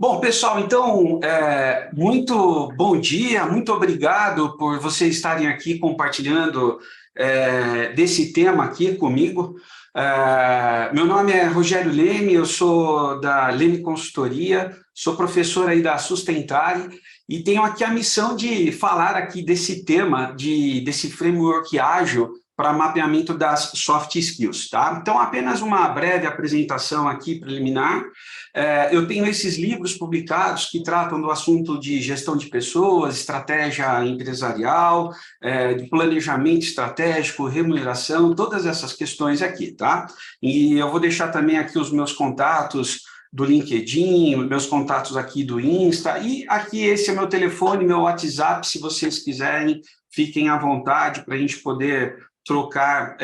Bom, pessoal, então, muito bom dia, muito obrigado por vocês estarem aqui compartilhando desse tema aqui comigo. Meu nome é Rogério Leme, eu sou da Leme Consultoria, sou professor aí da Sustentare e tenho aqui a missão de falar aqui desse tema, desse framework ágil para mapeamento das soft skills, tá? Então, apenas uma breve apresentação aqui preliminar. Eu tenho esses livros publicados que tratam do assunto de gestão de pessoas, estratégia empresarial, de planejamento estratégico, remuneração, todas essas questões aqui, tá? E eu vou deixar também aqui os meus contatos do LinkedIn, meus contatos aqui do Insta, e aqui esse é meu telefone, meu WhatsApp, se vocês quiserem, fiquem à vontade para a gente poder trocar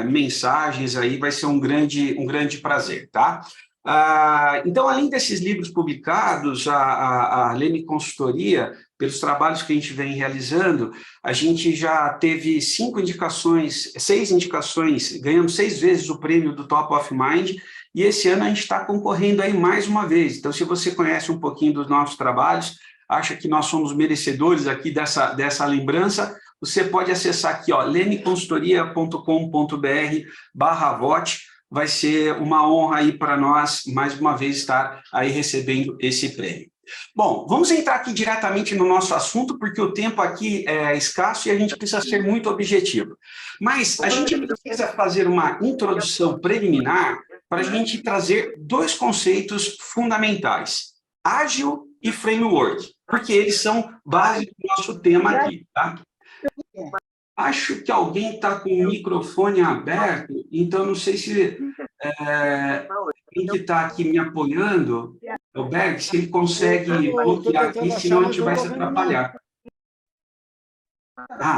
mensagens aí, vai ser um grande prazer, tá? Então, além desses livros publicados, a Leme Consultoria, pelos trabalhos que a gente vem realizando, a gente já teve 6 indicações, ganhamos 6 vezes o prêmio do Top of Mind, e esse ano a gente está concorrendo aí mais uma vez. Então, se você conhece um pouquinho dos nossos trabalhos, acha que nós somos merecedores aqui dessa lembrança, você pode acessar aqui, ó, lemeconsultoria.com.br/vote. Vai ser uma honra aí para nós, mais uma vez, estar aí recebendo esse prêmio. Bom, vamos entrar aqui diretamente no nosso assunto, porque o tempo aqui é escasso e a gente precisa ser muito objetivo. Mas a gente precisa fazer uma introdução preliminar para a gente trazer 2 conceitos fundamentais, ágil e framework, porque eles são base do nosso tema aqui, tá? Acho que alguém está com o microfone aberto, então não sei se quem que está aqui me apoiando, o Berg, se ele consegue bloquear aqui, senão a gente vai se atrapalhar.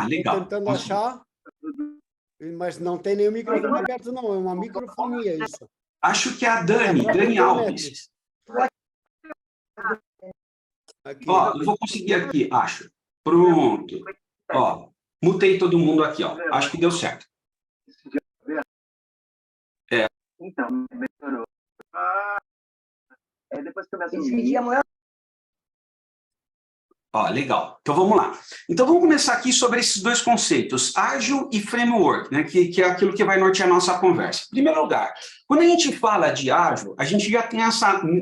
Legal. Estou tentando achar, mas não tem nenhum microfone aberto, não, é uma microfonia isso. Acho que é a Dani Alves. Aqui. Ó, eu vou conseguir aqui, acho. Pronto. Ó, mutei todo mundo aqui, ó. Acho que deu certo. Então, melhorou. Depois começa a seguir amanhã. Ó, legal. Então, vamos lá. Então, vamos começar aqui sobre esses 2 conceitos, ágil e framework, né, que é aquilo que vai nortear a nossa conversa. Em primeiro lugar, quando a gente fala de ágil, a gente já tem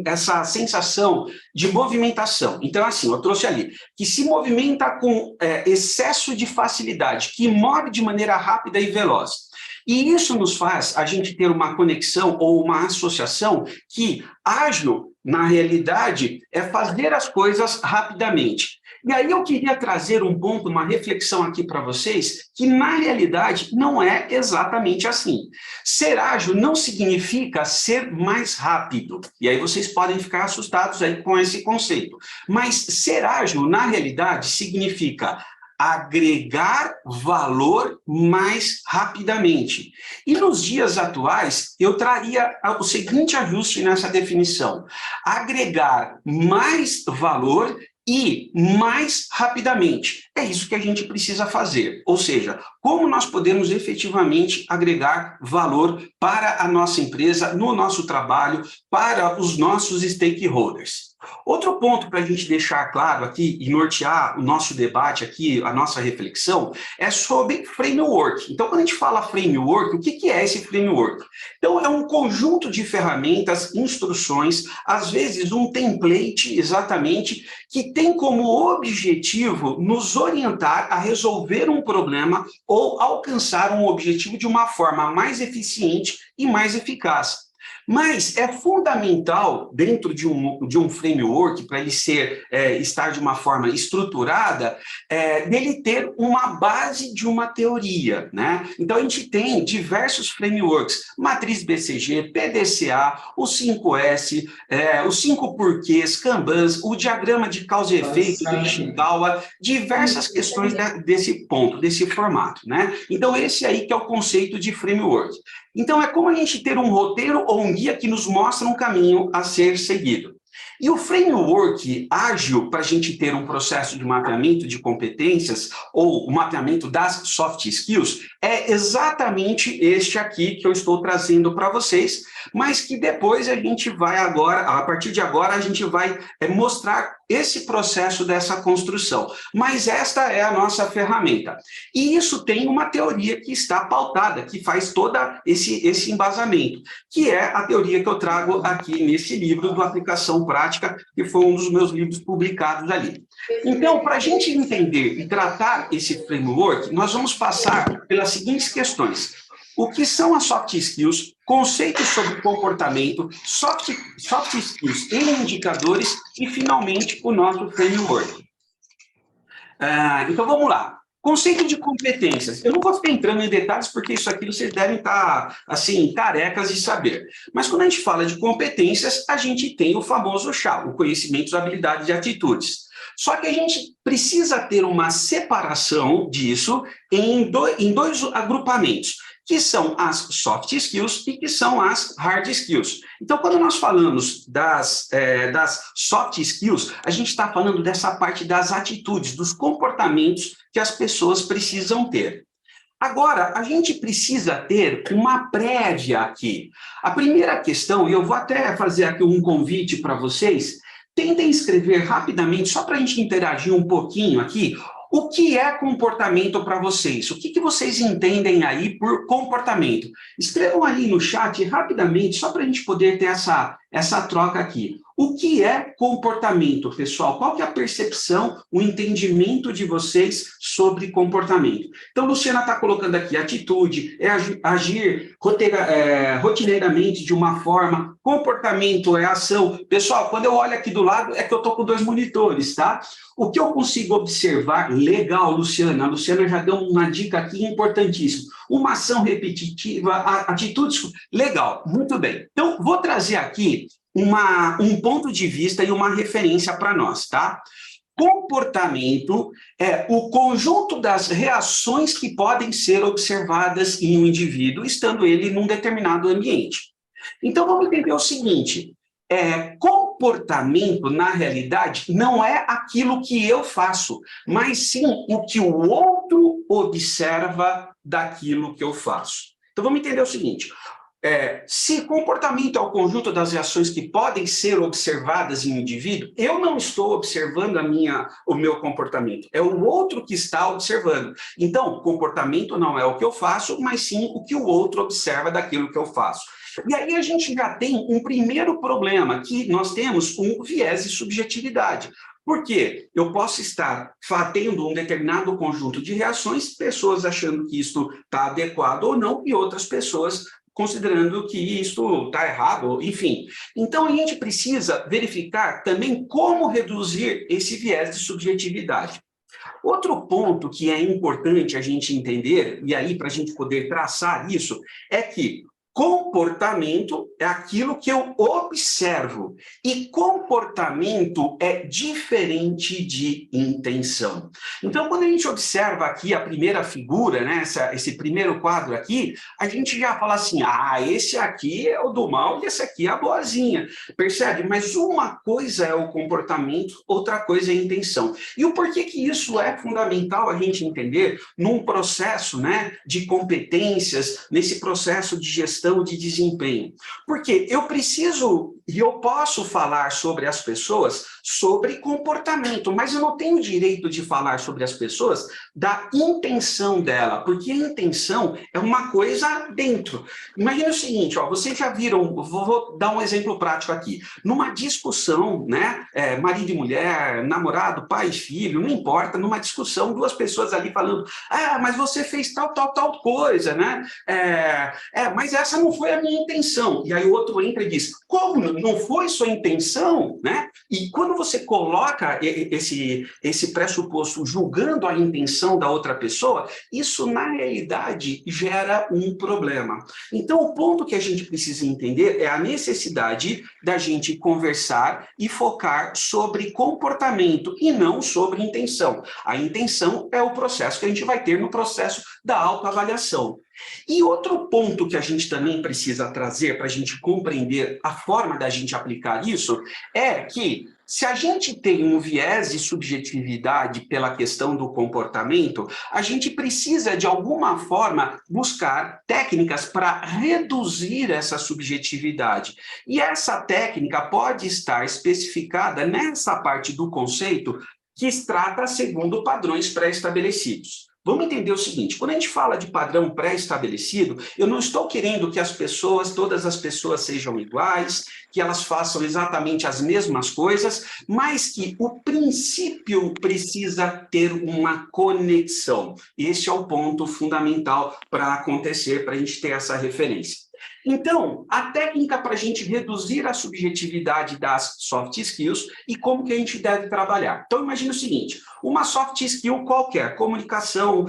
essa sensação de movimentação. Então, assim, eu trouxe ali, que se movimenta com excesso de facilidade, que move de maneira rápida e veloz. E isso nos faz a gente ter uma conexão ou uma associação que ágil, na realidade, é fazer as coisas rapidamente. E aí eu queria trazer um ponto, uma reflexão aqui para vocês, que na realidade não é exatamente assim. Ser ágil não significa ser mais rápido. E aí vocês podem ficar assustados aí com esse conceito. Mas ser ágil, na realidade, significa agregar valor mais rapidamente. E nos dias atuais, eu traria o seguinte ajuste nessa definição: agregar mais valor e mais rapidamente. É isso que a gente precisa fazer. Ou seja, como nós podemos efetivamente agregar valor para a nossa empresa, no nosso trabalho, para os nossos stakeholders. Outro ponto para a gente deixar claro aqui e nortear o nosso debate aqui, a nossa reflexão, é sobre framework. Então, quando a gente fala framework, o que é esse framework? Então, é um conjunto de ferramentas, instruções, às vezes um template, exatamente, que tem como objetivo nos orientar a resolver um problema ou alcançar um objetivo de uma forma mais eficiente e mais eficaz. Mas é fundamental, dentro de um framework, para ele estar de uma forma estruturada, dele ter uma base de uma teoria, né? Então, a gente tem diversos frameworks, matriz BCG, PDCA, o 5S, os 5 porquês, Kanbans, o diagrama de causa e efeito do Ishikawa, diversas questões desse ponto, desse formato, né? Então, esse aí que é o conceito de framework. Então, é como a gente ter um roteiro ou um guia que nos mostra um caminho a ser seguido. E o framework ágil, para a gente ter um processo de mapeamento de competências, ou o mapeamento das soft skills, é exatamente este aqui que eu estou trazendo para vocês, mas que depois a gente vai agora, a partir de agora, a gente vai mostrar esse processo dessa construção. Mas esta é a nossa ferramenta. E isso tem uma teoria que está pautada, que faz todo esse embasamento, que é a teoria que eu trago aqui nesse livro do Aplicação Prática, que foi um dos meus livros publicados ali. Então, para a gente entender e tratar esse framework, nós vamos passar pelas seguintes questões. O que são as soft skills, conceitos sobre comportamento, soft skills em indicadores e, finalmente, o nosso framework. Então, vamos lá. Conceito de competências. Eu não vou ficar entrando em detalhes, porque isso aqui vocês devem estar, assim, carecas de saber. Mas quando a gente fala de competências, a gente tem o famoso CHA, o conhecimentos, habilidades e atitudes. Só que a gente precisa ter uma separação disso em dois agrupamentos, que são as soft skills e que são as hard skills. Então, quando nós falamos das soft skills, a gente está falando dessa parte das atitudes, dos comportamentos que as pessoas precisam ter. Agora, a gente precisa ter uma prévia aqui. A primeira questão, e eu vou até fazer aqui um convite para vocês, tentem escrever rapidamente, só para a gente interagir um pouquinho aqui, o que é comportamento para vocês? O que vocês entendem aí por comportamento? Escrevam aí no chat rapidamente, só para a gente poder ter essa troca aqui. O que é comportamento, pessoal? Qual que é a percepção, o entendimento de vocês sobre comportamento? Então, Luciana está colocando aqui, atitude, é agir rotineiramente de uma forma, comportamento é ação. Pessoal, quando eu olho aqui do lado, é que eu estou com 2 monitores, tá? O que eu consigo observar, legal, Luciana, a Luciana já deu uma dica aqui importantíssima. Uma ação repetitiva, atitudes, legal, muito bem. Então, vou trazer aqui um ponto de vista e uma referência para nós, tá? Comportamento é o conjunto das reações que podem ser observadas em um indivíduo, estando ele num determinado ambiente. Então, vamos entender o seguinte, comportamento, na realidade, não é aquilo que eu faço, mas sim o que o outro observa daquilo que eu faço. Então, vamos entender o seguinte, se comportamento é o conjunto das reações que podem ser observadas em um indivíduo, eu não estou observando o meu comportamento, é o outro que está observando. Então, comportamento não é o que eu faço, mas sim o que o outro observa daquilo que eu faço. E aí a gente já tem um primeiro problema, que nós temos um viés de subjetividade. Por quê? Eu posso estar tendo um determinado conjunto de reações, pessoas achando que isto está adequado ou não, e outras pessoas considerando que isso está errado, enfim. Então, a gente precisa verificar também como reduzir esse viés de subjetividade. Outro ponto que é importante a gente entender, e aí para a gente poder traçar isso, é que comportamento é aquilo que eu observo, e comportamento é diferente de intenção. Então, quando a gente observa aqui a primeira figura, né, esse primeiro quadro aqui, a gente já fala assim, esse aqui é o do mal e esse aqui é a boazinha, percebe? Mas uma coisa é o comportamento, outra coisa é a intenção. E o porquê que isso é fundamental a gente entender num processo, né, de competências, nesse processo de gestão de desempenho. Porque eu preciso e eu posso falar sobre as pessoas, sobre comportamento, mas eu não tenho direito de falar sobre as pessoas da intenção dela, porque a intenção é uma coisa dentro. Imagina o seguinte, vocês já viram, vou dar um exemplo prático aqui, numa discussão, né, marido e mulher, namorado, pai e filho, não importa, numa discussão, 2 pessoas ali falando, mas você fez tal coisa, né, mas essa não foi a minha intenção. E aí o outro entra e diz, como não foi sua intenção, né? E quando você coloca esse pressuposto julgando a intenção da outra pessoa, isso na realidade gera um problema. Então o ponto que a gente precisa entender é a necessidade da gente conversar e focar sobre comportamento e não sobre intenção. A intenção é o processo que a gente vai ter no processo da autoavaliação. E outro ponto que a gente também precisa trazer para a gente compreender a forma da gente aplicar isso é que se a gente tem um viés de subjetividade pela questão do comportamento, a gente precisa, de alguma forma, buscar técnicas para reduzir essa subjetividade. E essa técnica pode estar especificada nessa parte do conceito que se trata segundo padrões pré-estabelecidos. Vamos entender o seguinte, quando a gente fala de padrão pré-estabelecido, eu não estou querendo que todas as pessoas sejam iguais, que elas façam exatamente as mesmas coisas, mas que o princípio precisa ter uma conexão. Esse é o ponto fundamental para acontecer, para a gente ter essa referência. Então, a técnica para a gente reduzir a subjetividade das soft skills e como que a gente deve trabalhar. Então, imagine o seguinte, uma soft skill qualquer, comunicação,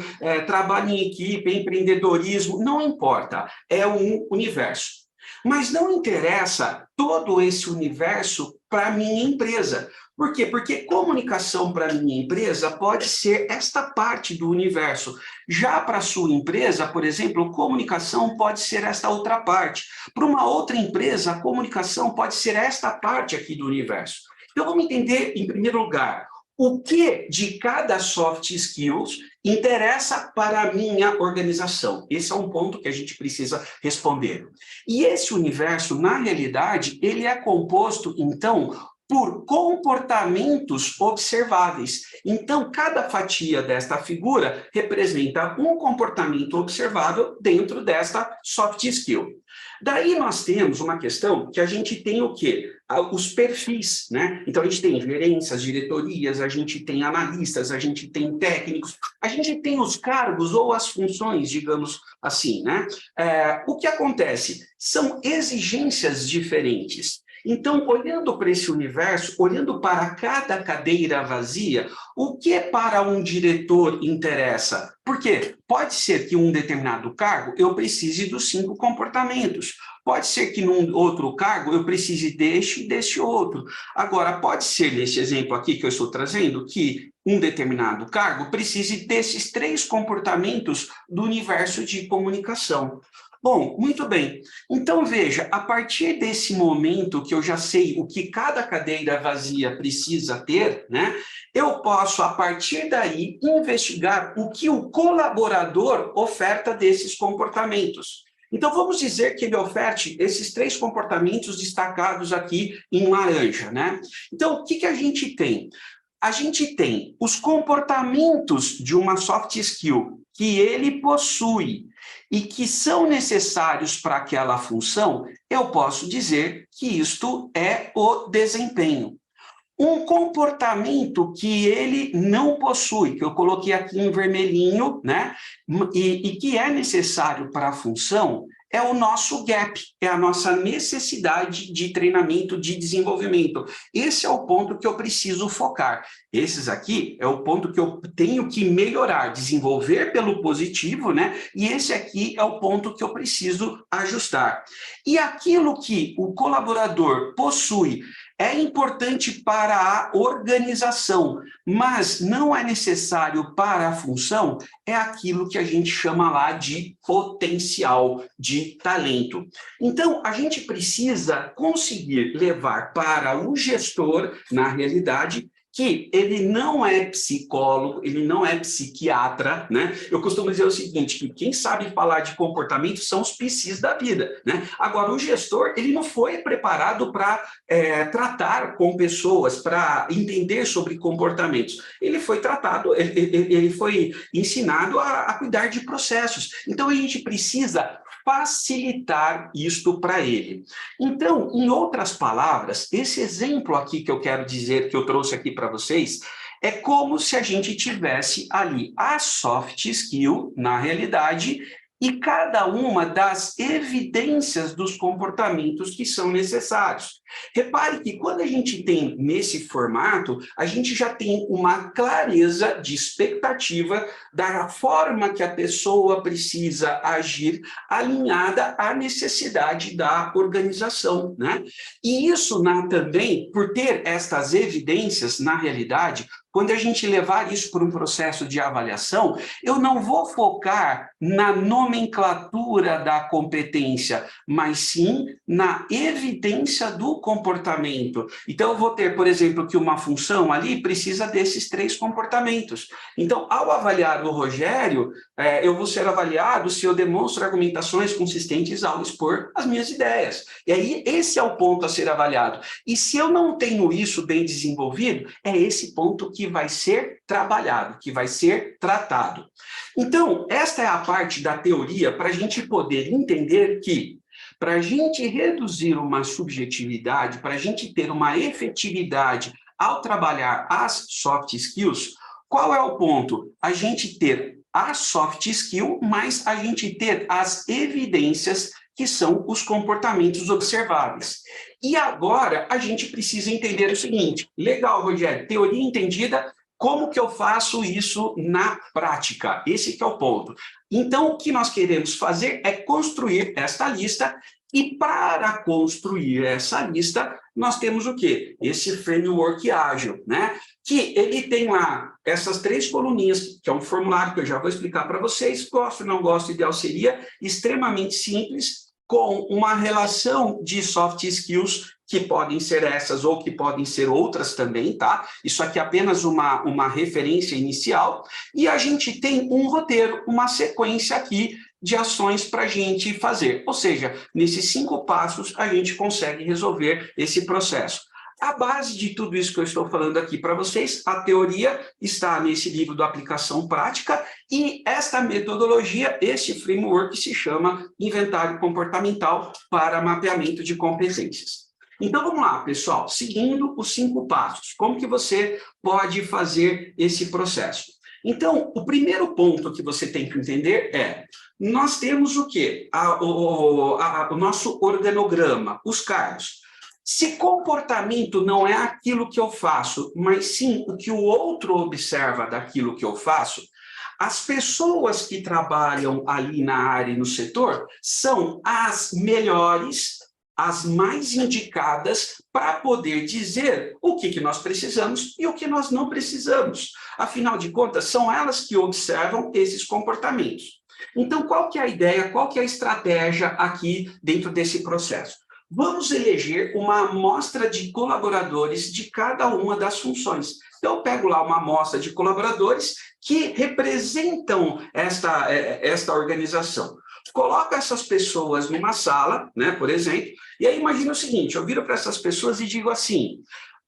trabalho em equipe, empreendedorismo, não importa, é um universo. Mas não interessa todo esse universo para a minha empresa. Por quê? Porque comunicação para a minha empresa pode ser esta parte do universo. Já para a sua empresa, por exemplo, comunicação pode ser esta outra parte. Para uma outra empresa, a comunicação pode ser esta parte aqui do universo. Então, vamos entender, em primeiro lugar, o que de cada soft skills interessa para a minha organização. Esse é um ponto que a gente precisa responder. E esse universo, na realidade, ele é composto, então, por comportamentos observáveis. Então, cada fatia desta figura representa um comportamento observável dentro desta soft skill. Daí nós temos uma questão que a gente tem o quê? Os perfis, né? Então, a gente tem gerências, diretorias, a gente tem analistas, a gente tem técnicos, a gente tem os cargos ou as funções, digamos assim, né? O que acontece? São exigências diferentes. Então, olhando para esse universo, olhando para cada cadeira vazia, o que para um diretor interessa? Porque pode ser que um determinado cargo eu precise dos 5 comportamentos. Pode ser que num outro cargo eu precise deste e deste outro. Agora, pode ser, nesse exemplo aqui que eu estou trazendo, que um determinado cargo precise desses 3 comportamentos do universo de comunicação. Bom, muito bem. Então, veja, a partir desse momento que eu já sei o que cada cadeira vazia precisa ter, né, eu posso, a partir daí, investigar o que o colaborador oferta desses comportamentos. Então, vamos dizer que ele oferte esses 3 comportamentos destacados aqui em laranja, né? Então, o que a gente tem? A gente tem os comportamentos de uma soft skill que ele possui e que são necessários para aquela função, eu posso dizer que isto é o desempenho. Um comportamento que ele não possui, que eu coloquei aqui em vermelhinho, né? E que é necessário para a função, é o nosso gap, é a nossa necessidade de treinamento, de desenvolvimento. Esse é o ponto que eu preciso focar. Esses aqui é o ponto que eu tenho que melhorar, desenvolver pelo positivo, né? E esse aqui é o ponto que eu preciso ajustar. E aquilo que o colaborador possui é importante para a organização, mas não é necessário para a função, é aquilo que a gente chama lá de potencial, de talento. Então, a gente precisa conseguir levar para o gestor, na realidade, que ele não é psicólogo, ele não é psiquiatra, né? Eu costumo dizer o seguinte, que quem sabe falar de comportamento são os psis da vida, né? Agora, o gestor, ele não foi preparado para tratar com pessoas, para entender sobre comportamentos. Ele foi tratado, ele foi ensinado a cuidar de processos. Então, a gente precisa facilitar isto para ele. Então, em outras palavras, esse exemplo aqui que eu quero dizer, que eu trouxe aqui para vocês, é como se a gente tivesse ali a soft skill, na realidade, e cada uma das evidências dos comportamentos que são necessários. Repare que quando a gente tem nesse formato, a gente já tem uma clareza de expectativa da forma que a pessoa precisa agir, alinhada à necessidade da organização, né? E isso também, por ter estas evidências, na realidade, quando a gente levar isso para um processo de avaliação, eu não vou focar na nomenclatura da competência, mas sim na evidência do comportamento. Então, eu vou ter, por exemplo, que uma função ali precisa desses 3 comportamentos. Então, ao avaliar o Rogério, eu vou ser avaliado se eu demonstro argumentações consistentes ao expor as minhas ideias. E aí, esse é o ponto a ser avaliado. E se eu não tenho isso bem desenvolvido, é esse ponto que vai ser trabalhado, que vai ser tratado. Então, esta é a parte da teoria para a gente poder entender que, para a gente reduzir uma subjetividade, para a gente ter uma efetividade ao trabalhar as soft skills, qual é o ponto? A gente ter a soft skill, mas a gente ter as evidências que são os comportamentos observáveis. E agora, a gente precisa entender o seguinte, legal, Rogério, teoria entendida, como que eu faço isso na prática? Esse que é o ponto. Então, o que nós queremos fazer é construir esta lista, e para construir essa lista, nós temos o quê? Esse framework ágil, né? Que ele tem lá essas 3 coluninhas, que é um formulário que eu já vou explicar para vocês, gosto ou não gosto, ideal seria extremamente simples, com uma relação de soft skills, que podem ser essas ou que podem ser outras também, tá? Isso aqui é apenas uma referência inicial, e a gente tem um roteiro, uma sequência aqui de ações para a gente fazer. Ou seja, nesses 5 passos, a gente consegue resolver esse processo. A base de tudo isso que eu estou falando aqui para vocês, a teoria está nesse livro do Aplicação Prática, e esta metodologia, esse framework se chama Inventário Comportamental para Mapeamento de Competências. Então, vamos lá, pessoal, seguindo os 5 passos, como que você pode fazer esse processo? Então, o primeiro ponto que você tem que entender é, nós temos o quê? O nosso organograma, os cargos. Se comportamento não é aquilo que eu faço, mas sim o que o outro observa daquilo que eu faço, as pessoas que trabalham ali na área e no setor são as melhores, as mais indicadas para poder dizer o que nós precisamos e o que nós não precisamos. Afinal de contas, são elas que observam esses comportamentos. Então, qual que é a ideia, qual que é a estratégia aqui dentro desse processo? Vamos eleger uma amostra de colaboradores de cada uma das funções. Então, eu pego lá uma amostra de colaboradores que representam esta organização. Coloco essas pessoas numa sala, né, por exemplo, e aí imagina o seguinte, eu viro para essas pessoas e digo assim,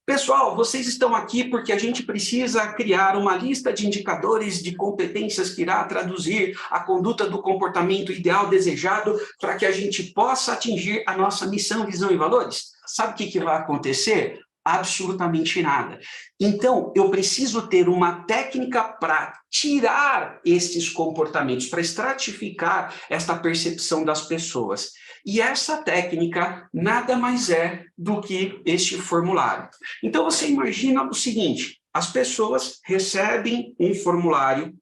pessoal, vocês estão aqui porque a gente precisa criar uma lista de indicadores de competências que irá traduzir a conduta do comportamento ideal desejado para que a gente possa atingir a nossa missão, visão e valores. Sabe o que vai acontecer? Absolutamente nada. Então, eu preciso ter uma técnica para tirar esses comportamentos, para estratificar esta percepção das pessoas. E essa técnica nada mais é do que este formulário. Então, você imagina o seguinte, as pessoas recebem um formulário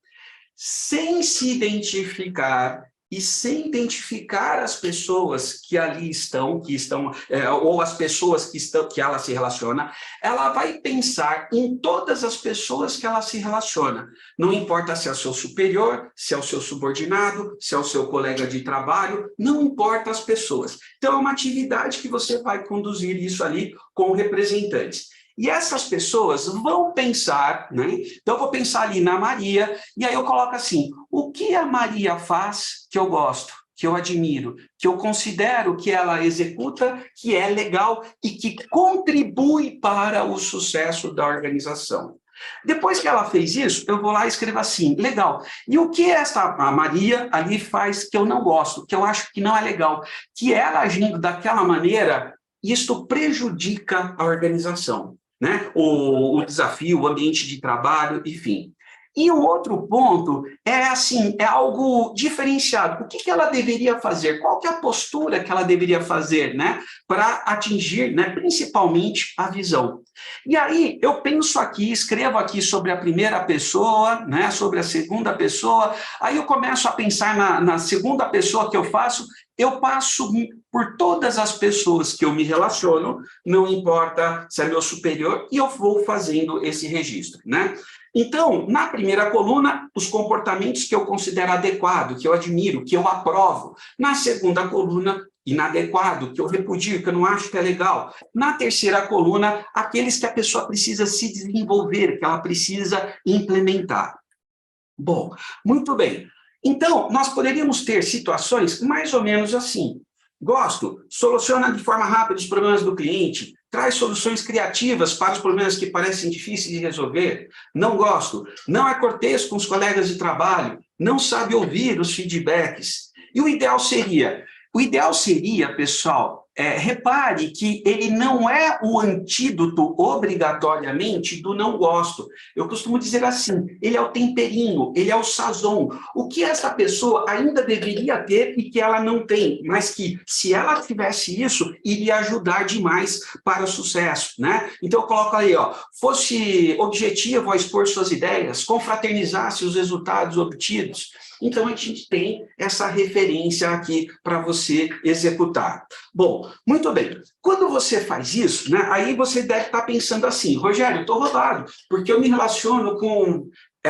sem se identificar e sem identificar as pessoas que ali estão, ou as pessoas que ela se relaciona, ela vai pensar em todas as pessoas que ela se relaciona. Não importa se é o seu superior, se é o seu subordinado, se é o seu colega de trabalho, não importa as pessoas. Então, é uma atividade que você vai conduzir isso ali com representantes. E essas pessoas vão pensar, né? Então, eu vou pensar ali na Maria, e aí eu coloco assim, o que a Maria faz que eu gosto, que eu admiro, que eu considero que ela executa, que é legal e que contribui para o sucesso da organização. Depois que ela fez isso, eu vou lá e escrevo assim, legal. E o que a Maria ali faz que eu não gosto, que eu acho que não é legal, que ela agindo daquela maneira, isto prejudica a organização, né? O desafio, o ambiente de trabalho, enfim. E o outro ponto é assim, é algo diferenciado. O que ela deveria fazer? Qual que é a postura que ela deveria fazer, né, para atingir, né, principalmente a visão? E aí eu penso aqui, escrevo aqui sobre a primeira pessoa, né, sobre a segunda pessoa, aí eu começo a pensar na segunda pessoa que eu faço, eu passo por todas as pessoas que eu me relaciono, não importa se é meu superior, e eu vou fazendo esse registro, né? Então, na primeira coluna, os comportamentos que eu considero adequado, que eu admiro, que eu aprovo. Na segunda coluna, inadequado, que eu repudio, que eu não acho que é legal. Na terceira coluna, aqueles que a pessoa precisa se desenvolver, que ela precisa implementar. Bom, muito bem. Então, nós poderíamos ter situações mais ou menos assim. Gosto, soluciona de forma rápida os problemas do cliente, traz soluções criativas para os problemas que parecem difíceis de resolver. Não gosto, não é cortês com os colegas de trabalho, não sabe ouvir os feedbacks. E o ideal seria, pessoal, repare que ele não é o antídoto, obrigatoriamente, do não gosto. Eu costumo dizer assim, ele é o temperinho, ele é o sazon. O que essa pessoa ainda deveria ter e que ela não tem, mas que, se ela tivesse isso, iria ajudar demais para o sucesso, né? Então, eu coloco aí, ó, fosse objetivo ao expor suas ideias, confraternizasse os resultados obtidos. Então, a gente tem essa referência aqui para você executar. Bom, muito bem. Quando você faz isso, né, aí você deve estar pensando assim, Rogério, eu estou roubado, porque eu me relaciono com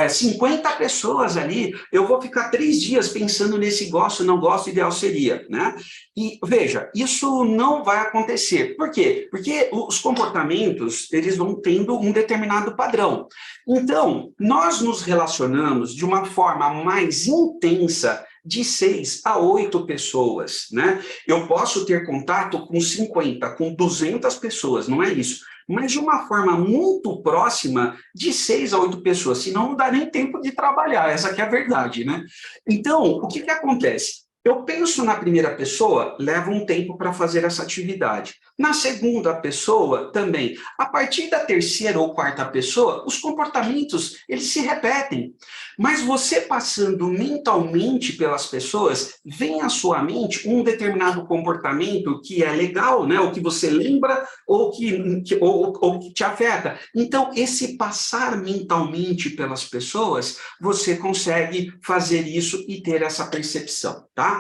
50 pessoas ali, eu vou ficar 3 dias pensando nesse gosto, não gosto, ideal seria, né? E, veja, isso não vai acontecer. Por quê? Porque os comportamentos, eles vão tendo um determinado padrão. Então, nós nos relacionamos de uma forma mais intensa de 6 a 8 pessoas, né? Eu posso ter contato com 50, com 200 pessoas, não é isso. Mas de uma forma muito próxima de 6 a 8 pessoas, senão não dá nem tempo de trabalhar, essa que é a verdade, né? Então, o que acontece? Eu penso na primeira pessoa, leva um tempo para fazer essa atividade. Na segunda pessoa, também. A partir da terceira ou quarta pessoa, os comportamentos, eles se repetem. Mas você passando mentalmente pelas pessoas, vem à sua mente um determinado comportamento que é legal, né? Ou que você lembra, ou que te afeta. Então, esse passar mentalmente pelas pessoas, você consegue fazer isso e ter essa percepção, tá?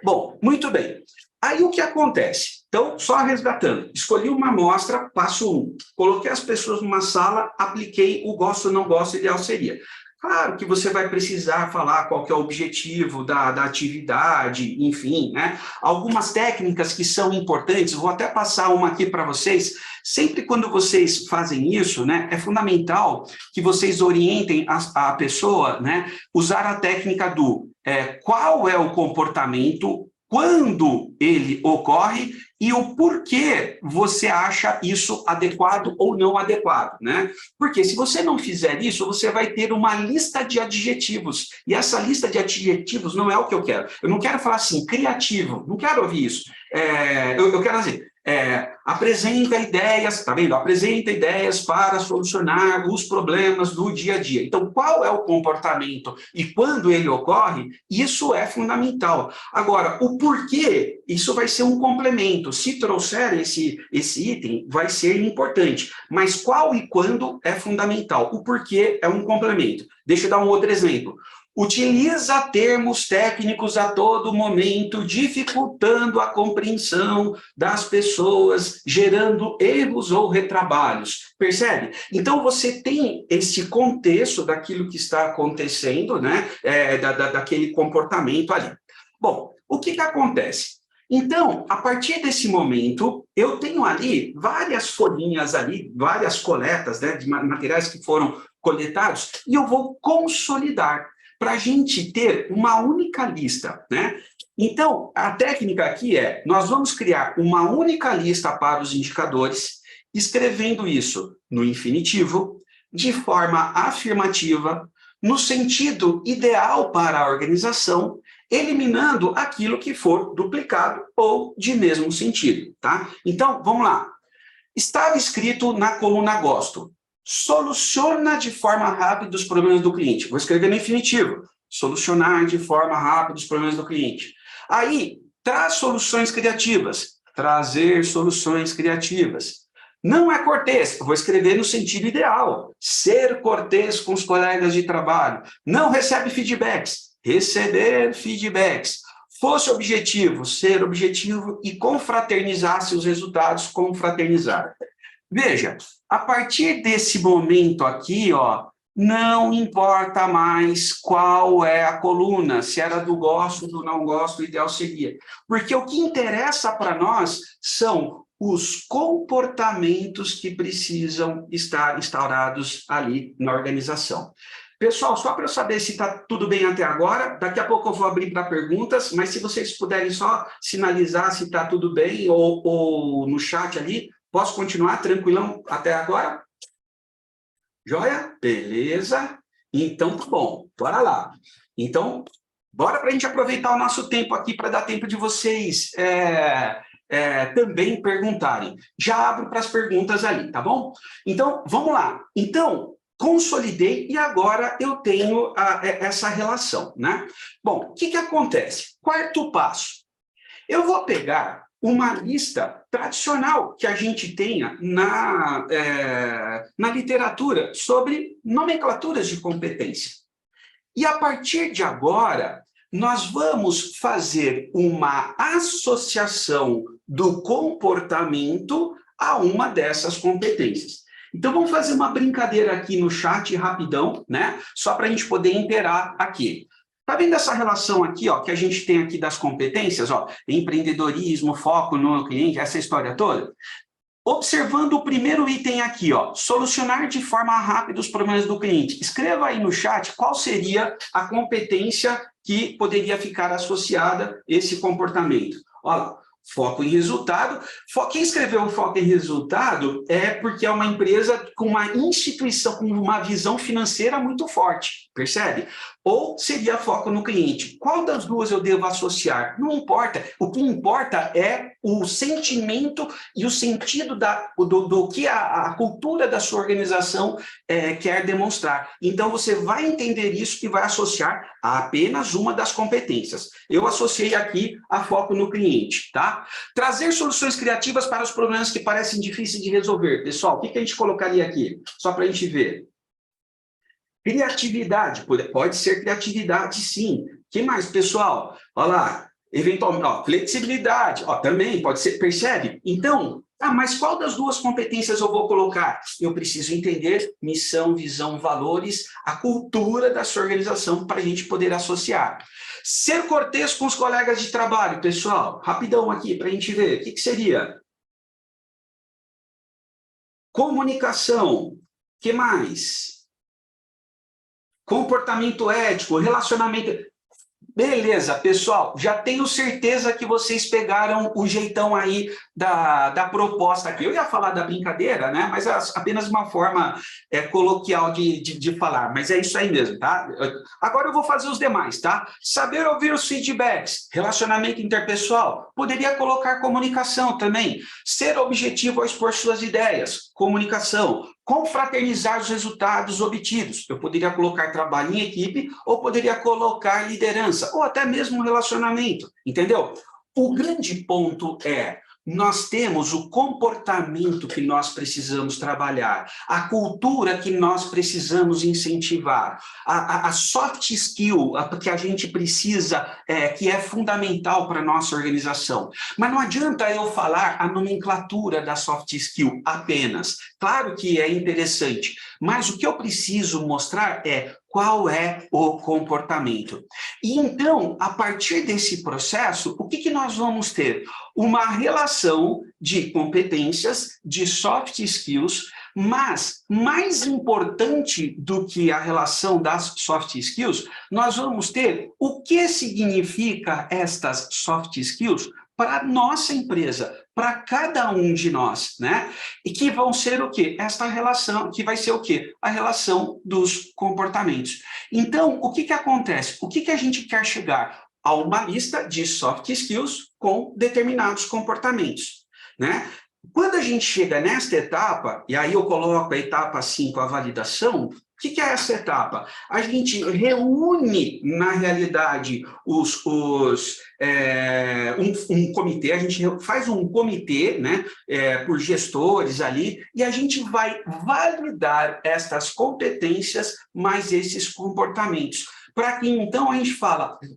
Bom, muito bem. Aí o que acontece? Então, só resgatando, escolhi uma amostra, passo 1, coloquei as pessoas numa sala, apliquei o gosto, não gosto, ideal seria. Claro que você vai precisar falar qual que é o objetivo da atividade, enfim, né? Algumas técnicas que são importantes, vou até passar uma aqui para vocês. Sempre quando vocês fazem isso, né, é fundamental que vocês orientem a pessoa, né, usar a técnica do qual é o comportamento, quando ele ocorre e o porquê você acha isso adequado ou não adequado, né? Porque se você não fizer isso, você vai ter uma lista de adjetivos. E essa lista de adjetivos não é o que eu quero. Eu não quero falar assim, criativo, não quero ouvir isso. Eu quero dizer, apresenta ideias, tá vendo? Apresenta ideias para solucionar os problemas do dia a dia. Então, qual é o comportamento e quando ele ocorre, isso é fundamental. Agora, o porquê, isso vai ser um complemento. Se trouxer esse item, vai ser importante. Mas qual e quando é fundamental. O porquê é um complemento. Deixa eu dar um outro exemplo. Utiliza termos técnicos a todo momento, dificultando a compreensão das pessoas, gerando erros ou retrabalhos. Percebe? Então, você tem esse contexto daquilo que está acontecendo, né? Daquele comportamento ali. Bom, o que acontece? Então, a partir desse momento, eu tenho ali várias folhinhas ali, várias coletas, né, de materiais que foram coletados, e eu vou consolidar para a gente ter uma única lista, né? Então, a técnica aqui nós vamos criar uma única lista para os indicadores, escrevendo isso no infinitivo, de forma afirmativa, no sentido ideal para a organização, eliminando aquilo que for duplicado ou de mesmo sentido, tá? Então, vamos lá. Estava escrito na coluna gosto. Soluciona de forma rápida os problemas do cliente. Vou escrever no infinitivo. Solucionar de forma rápida os problemas do cliente. Aí, traz soluções criativas. Trazer soluções criativas. Não é cortês. Vou escrever no sentido ideal. Ser cortês com os colegas de trabalho. Não recebe feedbacks. Receber feedbacks. Fosse objetivo, ser objetivo e confraternizasse os resultados, confraternizar. Veja, a partir desse momento aqui, ó, não importa mais qual é a coluna, se era do gosto, do não gosto, o ideal seria. Porque o que interessa para nós são os comportamentos que precisam estar instaurados ali na organização. Pessoal, só para eu saber se está tudo bem até agora, daqui a pouco eu vou abrir para perguntas, mas se vocês puderem só sinalizar se está tudo bem ou no chat ali, posso continuar tranquilão até agora? Joia? Beleza. Então, tá bom. Bora lá. Então, bora para a gente aproveitar o nosso tempo aqui para dar tempo de vocês também perguntarem. Já abro para as perguntas ali, tá bom? Então, vamos lá. Então, consolidei e agora eu tenho essa relação, né? Bom, o que acontece? Quarto passo. Eu vou pegar uma lista tradicional que a gente tenha na literatura sobre nomenclaturas de competência. E a partir de agora, nós vamos fazer uma associação do comportamento a uma dessas competências. Então, vamos fazer uma brincadeira aqui no chat rapidão, né? Só para a gente poder interar aqui. Está vendo essa relação aqui, ó, que a gente tem aqui das competências, ó, empreendedorismo, foco no cliente, essa história toda? Observando o primeiro item aqui, ó, solucionar de forma rápida os problemas do cliente. Escreva aí no chat qual seria a competência que poderia ficar associada a esse comportamento. Olha lá. Foco em resultado. Quem escreveu foco em resultado é porque é uma empresa com uma instituição, com uma visão financeira muito forte, percebe? Ou seria foco no cliente. Qual das duas eu devo associar? Não importa. O que importa é o sentimento e o sentido do que a cultura da sua organização quer demonstrar. Então, você vai entender isso e vai associar a apenas uma das competências. Eu associei aqui a foco no cliente, tá? Trazer soluções criativas para os problemas que parecem difíceis de resolver. Pessoal, o que a gente colocaria aqui? Só para a gente ver. Criatividade, pode ser criatividade, sim. O que mais, pessoal? Olha lá, eventualmente, ó, flexibilidade, ó, também pode ser, percebe? Então, mas qual das duas competências eu vou colocar? Eu preciso entender missão, visão, valores, a cultura da sua organização para a gente poder associar. Ser cortês com os colegas de trabalho, pessoal, rapidão aqui para a gente ver, o que seria? Comunicação, o que mais? Comportamento ético, relacionamento... Beleza, pessoal, já tenho certeza que vocês pegaram o jeitão aí da proposta aqui. Eu ia falar da brincadeira, né? Mas é apenas uma forma coloquial de falar, mas é isso aí mesmo, tá? Agora eu vou fazer os demais, tá? Saber ouvir os feedbacks, relacionamento interpessoal, poderia colocar comunicação também. Ser objetivo ao expor suas ideias, comunicação. Confraternizar os resultados obtidos. Eu poderia colocar trabalho em equipe ou poderia colocar liderança, ou até mesmo relacionamento, entendeu? O grande ponto é, nós temos o comportamento que nós precisamos trabalhar, a cultura que nós precisamos incentivar, a soft skill que a gente precisa, que é fundamental para a nossa organização. Mas não adianta eu falar a nomenclatura da soft skill apenas. Claro que é interessante, mas o que eu preciso mostrar é qual é o comportamento. E então, a partir desse processo, o que nós vamos ter? Uma relação de competências, de soft skills, mas mais importante do que a relação das soft skills, nós vamos ter o que significa estas soft skills para a nossa empresa, para cada um de nós, né? E que vão ser o quê? Esta relação, que vai ser o quê? A relação dos comportamentos. Então, o que acontece? O que a gente quer chegar? A uma lista de soft skills com determinados comportamentos, né? Quando a gente chega nesta etapa, e aí eu coloco a etapa 5, a validação, o que é essa etapa? A gente reúne, na realidade, um comitê, a gente faz um comitê, né, por gestores ali, e a gente vai validar estas competências mais esses comportamentos. para que então a gente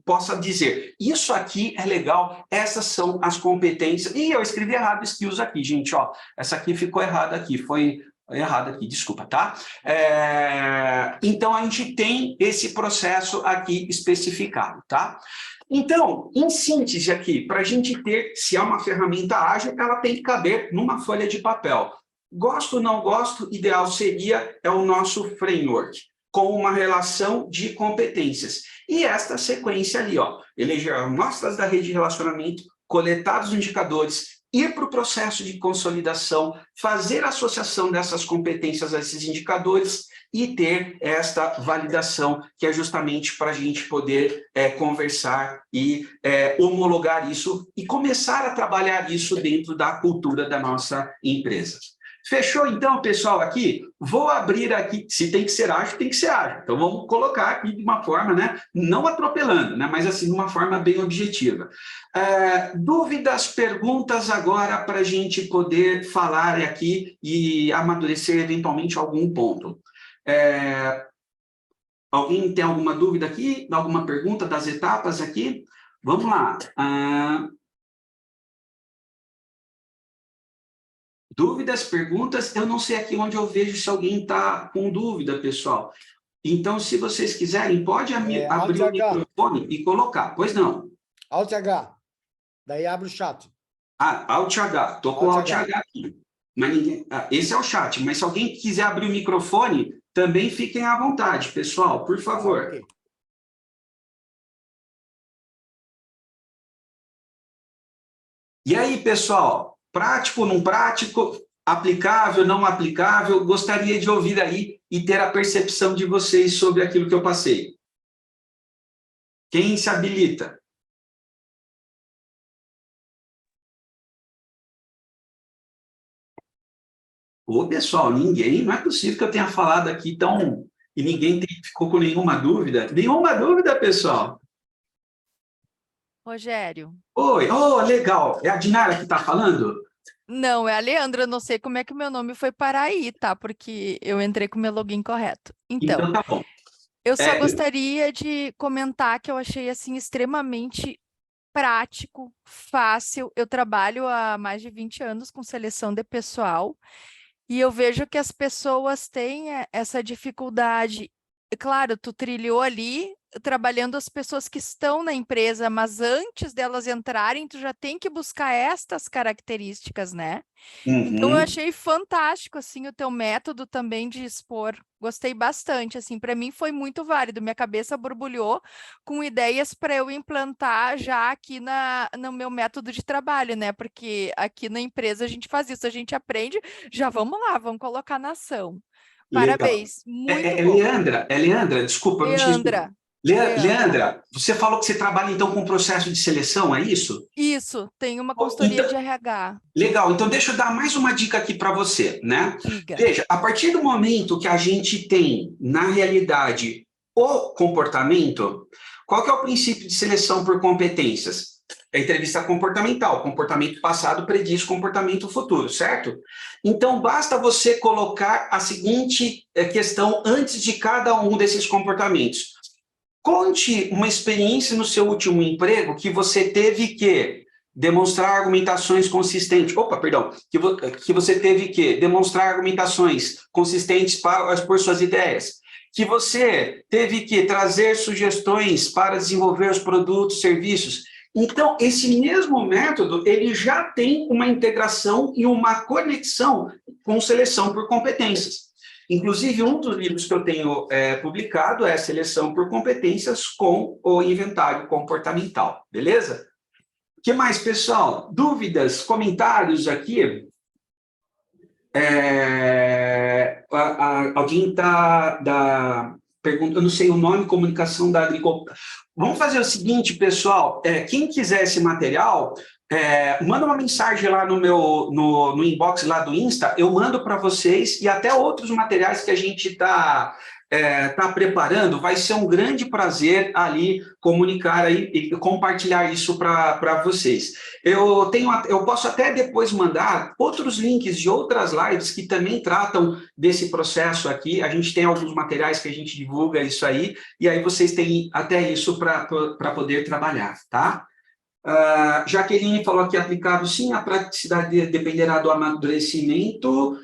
possa dizer, isso aqui é legal, essas são as competências. E eu escrevi errado skills aqui, gente, ó, essa aqui ficou errada aqui, foi errado aqui, desculpa, tá? Então, a gente tem esse processo aqui especificado, tá? Então, em síntese aqui, para a gente ter, se é uma ferramenta ágil, ela tem que caber numa folha de papel. Gosto ou não gosto, ideal seria o nosso framework, com uma relação de competências. E esta sequência ali, ó, eleger amostras da rede de relacionamento, coletar os indicadores, ir para o processo de consolidação, fazer a associação dessas competências a esses indicadores e ter esta validação, que é justamente para a gente poder conversar e homologar isso e começar a trabalhar isso dentro da cultura da nossa empresa. Fechou, então, pessoal, aqui? Vou abrir aqui, se tem que ser ágil, tem que ser ágil. Então, vamos colocar aqui de uma forma, né, não atropelando, né, mas assim, de uma forma bem objetiva. Dúvidas, perguntas agora para a gente poder falar aqui e amadurecer eventualmente algum ponto. Alguém tem alguma dúvida aqui? Alguma pergunta das etapas aqui? Vamos lá. Dúvidas, perguntas, eu não sei aqui onde eu vejo se alguém está com dúvida, pessoal. Então, se vocês quiserem, pode abrir o microfone e colocar. Pois não. Alt H. Daí abre o chat. Alt H. Estou com o Alt H aqui. Mas ninguém... esse é o chat, mas se alguém quiser abrir o microfone, também fiquem à vontade, pessoal, por favor. Okay. E aí, pessoal? Prático, não prático, aplicável, não aplicável, gostaria de ouvir aí e ter a percepção de vocês sobre aquilo que eu passei. Quem se habilita? Ô, pessoal, ninguém, não é possível que eu tenha falado aqui tão... e ninguém ficou com nenhuma dúvida. Nenhuma dúvida, pessoal? Rogério. Oi, legal. É a Dinara que está falando? Não, é a Leandra, eu não sei como é que o meu nome foi parar aí, tá? Porque eu entrei com o meu login correto. Então tá bom. Eu só gostaria de comentar que eu achei, assim, extremamente prático, fácil. Eu trabalho há mais de 20 anos com seleção de pessoal e eu vejo que as pessoas têm essa dificuldade. Claro, tu trilhou ali trabalhando as pessoas que estão na empresa, mas antes delas entrarem, tu já tem que buscar estas características, né? Então, eu achei fantástico, assim, o teu método também de expor. Gostei bastante, assim, para mim foi muito válido. Minha cabeça borbulhou com ideias para eu implantar já aqui no meu método de trabalho, né? Porque aqui na empresa a gente faz isso, a gente aprende, já vamos lá, vamos colocar na ação. Parabéns, muito bom. Leandra, desculpa, Leandra. Leandra, você falou que você trabalha, então, com processo de seleção, é isso? Isso, tem uma consultoria de RH. Legal, então deixa eu dar mais uma dica aqui para você, né? Diga. Veja, a partir do momento que a gente tem, na realidade, o comportamento, qual que é o princípio de seleção por competências? É a entrevista comportamental. Comportamento passado prediz comportamento futuro, certo? Então, basta você colocar a seguinte questão antes de cada um desses comportamentos. Conte uma experiência no seu último emprego que você teve que demonstrar argumentações consistentes. Que você teve que demonstrar argumentações consistentes para expor suas ideias. Que você teve que trazer sugestões para desenvolver os produtos, serviços. Então, esse mesmo método, ele já tem uma integração e uma conexão com seleção por competências. Inclusive, um dos livros que eu tenho publicado é Seleção por Competências com o Inventário Comportamental, beleza? O que mais, pessoal? Dúvidas, comentários aqui? Alguém está perguntando, eu não sei o nome, comunicação da agricultura. Vamos fazer o seguinte, pessoal, quem quiser esse material... manda uma mensagem lá no inbox lá do Insta, eu mando para vocês e até outros materiais que a gente está está preparando, vai ser um grande prazer ali comunicar aí, e compartilhar isso para vocês. Eu posso até depois mandar outros links de outras lives que também tratam desse processo aqui. A gente tem alguns materiais que a gente divulga isso aí, e aí vocês têm até isso para poder trabalhar, tá? Jaqueline falou que aplicado sim, a praticidade dependerá do amadurecimento.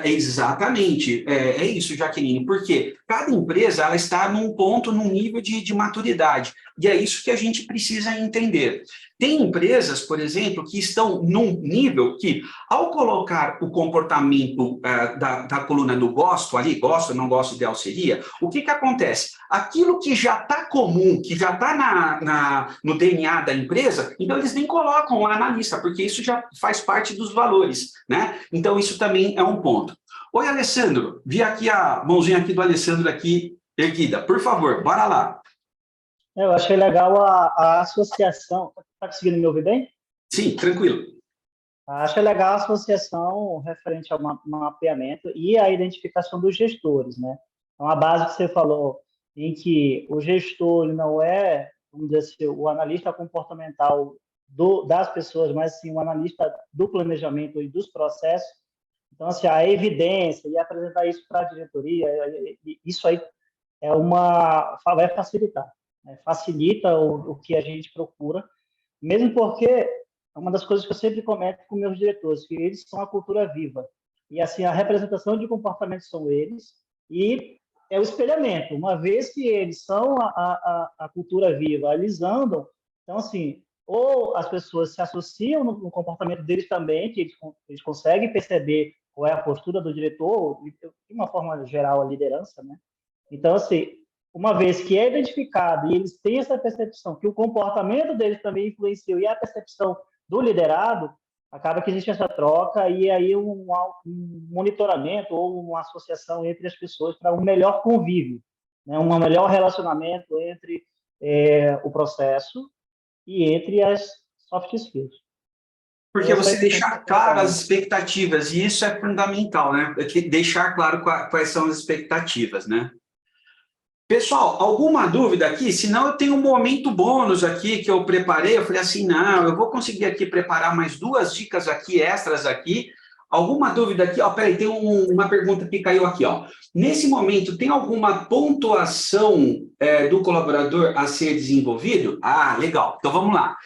Exatamente, é isso, Jaqueline, porque cada empresa ela está num ponto, num nível de maturidade, e é isso que a gente precisa entender. Tem empresas, por exemplo, que estão num nível que, ao colocar o comportamento da coluna do gosto ali, gosto, não gosto, ideal seria, o que acontece? Aquilo que já está comum, que já está no DNA da empresa, então eles nem colocam lá na lista, porque isso já faz parte dos valores, né? Então isso também é um ponto. Oi, Alessandro, vi aqui a mãozinha aqui do Alessandro aqui erguida. Por favor, bora lá. Eu achei legal a associação. Está conseguindo me ouvir bem? Sim, tranquilo. Achei legal a associação referente ao mapeamento e a identificação dos gestores, né? Então, a base que você falou, em que o gestor não é, vamos dizer assim, o analista comportamental das pessoas, mas sim o analista do planejamento e dos processos. Então, assim, a evidência e apresentar isso para a diretoria, isso aí vai facilitar, né? Facilita o que a gente procura, mesmo porque é uma das coisas que eu sempre comento com meus diretores, que eles são a cultura viva. E, assim, a representação de comportamentos são eles, e é o espelhamento. Uma vez que eles são a cultura viva, eles andam, então, assim, ou as pessoas se associam no comportamento deles também, que eles conseguem perceber qual é a postura do diretor, de uma forma geral, a liderança, né? Então, assim, uma vez que é identificado e eles têm essa percepção que o comportamento deles também influencia e a percepção do liderado, acaba que existe essa troca e aí um monitoramento ou uma associação entre as pessoas para um melhor convívio, né? Um melhor relacionamento entre o processo e entre as soft skills. Porque você deixar claras as expectativas, e isso é fundamental, né? Deixar claro quais são as expectativas, né? Pessoal, alguma dúvida aqui? Senão eu tenho um momento bônus aqui que eu preparei. Eu falei assim, não, eu vou conseguir aqui preparar mais 2 dicas aqui, extras aqui. Alguma dúvida aqui? Ó, peraí, tem uma pergunta que caiu aqui, ó. Nesse momento, tem alguma pontuação do colaborador a ser desenvolvido? Ah, legal. Então, vamos lá.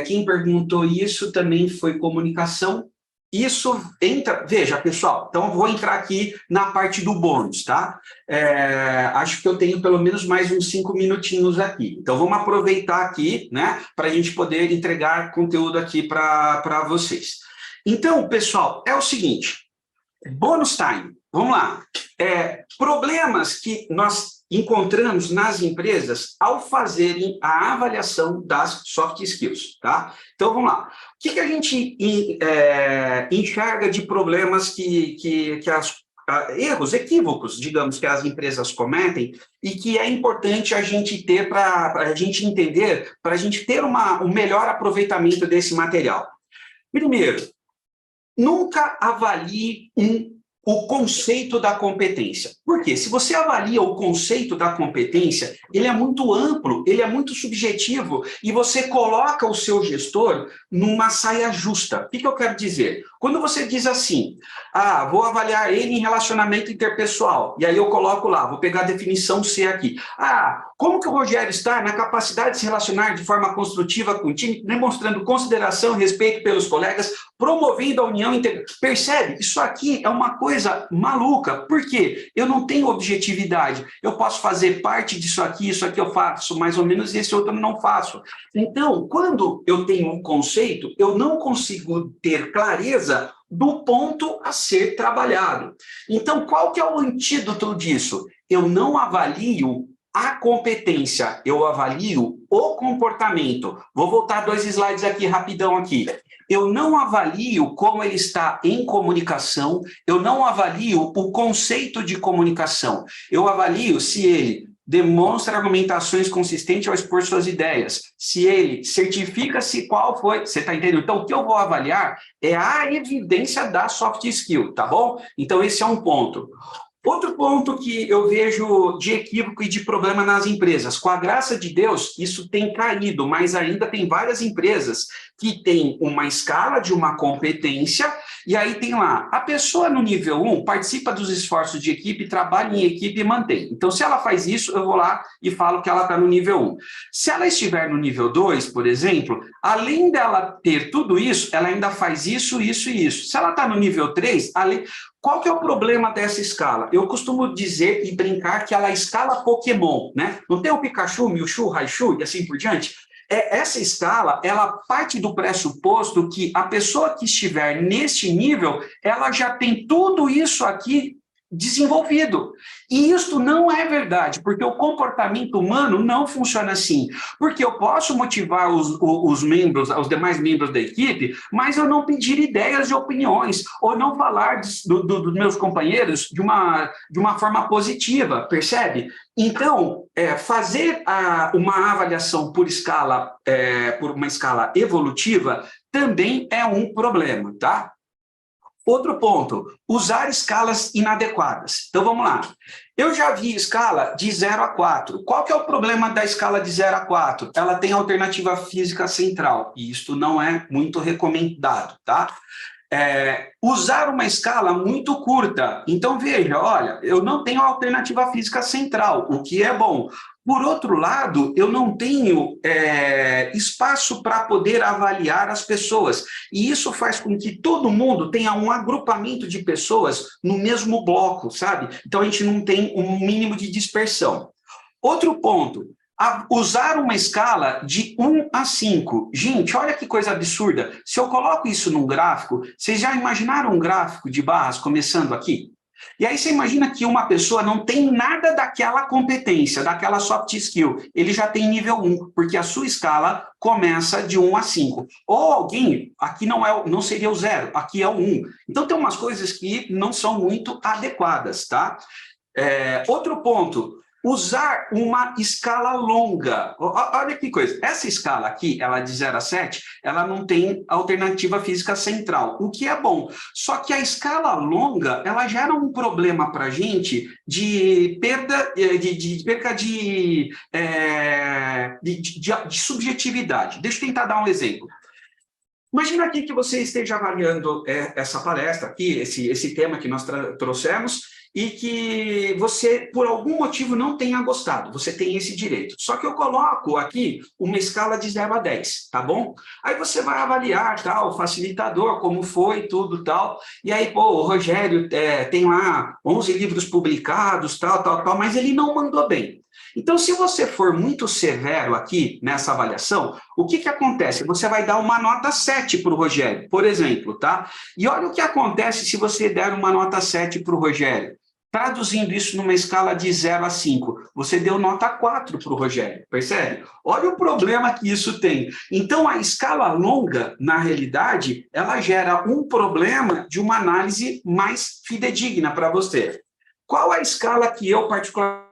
Quem perguntou isso também foi comunicação. Isso entra... Veja, pessoal, então eu vou entrar aqui na parte do bônus, tá? Acho que eu tenho pelo menos mais uns 5 minutinhos aqui. Então, vamos aproveitar aqui, né, para a gente poder entregar conteúdo aqui para vocês. Então, pessoal, é o seguinte, bônus time, vamos lá. Problemas que nós encontramos nas empresas ao fazerem a avaliação das soft skills, tá? Então, vamos lá. O que a gente enxerga de problemas erros, equívocos, digamos, que as empresas cometem e que é importante a gente ter para a gente entender, para a gente ter um melhor aproveitamento desse material? Primeiro, nunca avalie o conceito da competência. Por quê? Se você avalia o conceito da competência, ele é muito amplo, ele é muito subjetivo, e você coloca o seu gestor numa saia justa. O que eu quero dizer? Quando você diz assim, vou avaliar ele em relacionamento interpessoal, e aí eu coloco lá, vou pegar a definição C aqui. Como que o Rogério está na capacidade de se relacionar de forma construtiva com o time, demonstrando consideração e respeito pelos colegas, promovendo a união integral. Percebe? Isso aqui é uma coisa maluca. Por quê? Eu não tenho objetividade. Eu posso fazer parte disso aqui eu faço mais ou menos, e esse outro eu não faço. Então, quando eu tenho um conceito, eu não consigo ter clareza do ponto a ser trabalhado. Então, qual que é o antídoto disso? Eu não avalio a competência, eu avalio o comportamento. Vou voltar 2 slides aqui, rapidão aqui. Eu não avalio como ele está em comunicação, eu não avalio o conceito de comunicação, eu avalio se ele demonstra argumentações consistentes ao expor suas ideias, se ele certifica-se qual foi, você está entendendo? Então, o que eu vou avaliar é a evidência da soft skill, tá bom? Então, esse é um ponto. Outro ponto que eu vejo de equívoco e de problema nas empresas, com a graça de Deus, isso tem caído, mas ainda tem várias empresas que têm uma escala de uma competência, e aí tem lá, a pessoa no nível 1 participa dos esforços de equipe, trabalha em equipe e mantém. Então, se ela faz isso, eu vou lá e falo que ela está no nível 1. Se ela estiver no nível 2, por exemplo, além dela ter tudo isso, ela ainda faz isso, isso e isso. Se ela está no nível 3, qual que é o problema dessa escala? Eu costumo dizer e brincar que ela é a escala Pokémon, né? Não tem o Pikachu, Mewtwo, Raichu e assim por diante? Essa escala, ela parte do pressuposto que a pessoa que estiver neste nível, ela já tem tudo isso aqui desenvolvido. E isto não é verdade, porque o comportamento humano não funciona assim. Porque eu posso motivar os membros, os demais membros da equipe, mas eu não pedir ideias e opiniões, ou não falar dos meus companheiros de uma forma positiva, percebe? Então, fazer uma avaliação por uma escala evolutiva também é um problema, tá? Outro ponto, usar escalas inadequadas. Então, vamos lá. Eu já vi escala de 0 a 4. Qual que é o problema da escala de 0 a 4? Ela tem alternativa física central, e isto não é muito recomendado, tá? Usar uma escala muito curta. Então, veja, olha, eu não tenho alternativa física central, o que é bom. Por outro lado, eu não tenho espaço para poder avaliar as pessoas. E isso faz com que todo mundo tenha um agrupamento de pessoas no mesmo bloco, sabe? Então, a gente não tem um mínimo de dispersão. Outro ponto, usar uma escala de 1 a 5. Gente, olha que coisa absurda. Se eu coloco isso num gráfico, vocês já imaginaram um gráfico de barras começando aqui? E aí você imagina que uma pessoa não tem nada daquela competência, daquela soft skill. Ele já tem nível 1, porque a sua escala começa de 1 a 5. Ou alguém, aqui não seria o 0, aqui é o 1. Então tem umas coisas que não são muito adequadas, tá? Outro ponto, usar uma escala longa. Olha que coisa, essa escala aqui, ela de 0 a 7, ela não tem alternativa física central, o que é bom. Só que a escala longa, ela gera um problema para a gente de perda de subjetividade. Deixa eu tentar dar um exemplo. Imagina aqui que você esteja avaliando essa palestra aqui, esse tema que nós trouxemos, e que você, por algum motivo, não tenha gostado. Você tem esse direito. Só que eu coloco aqui uma escala de 0 a 10, tá bom? Aí você vai avaliar, tal, o facilitador, como foi, tudo, tal. E aí, pô, o Rogério tem lá 11 livros publicados, tal, mas ele não mandou bem. Então, se você for muito severo aqui nessa avaliação, o que acontece? Você vai dar uma nota 7 para o Rogério, por exemplo, tá? E olha o que acontece se você der uma nota 7 para o Rogério. Traduzindo isso numa escala de 0 a 5, você deu nota 4 para o Rogério, percebe? Olha o problema que isso tem. Então, a escala longa, na realidade, ela gera um problema de uma análise mais fidedigna para você. Qual a escala que eu, particularmente,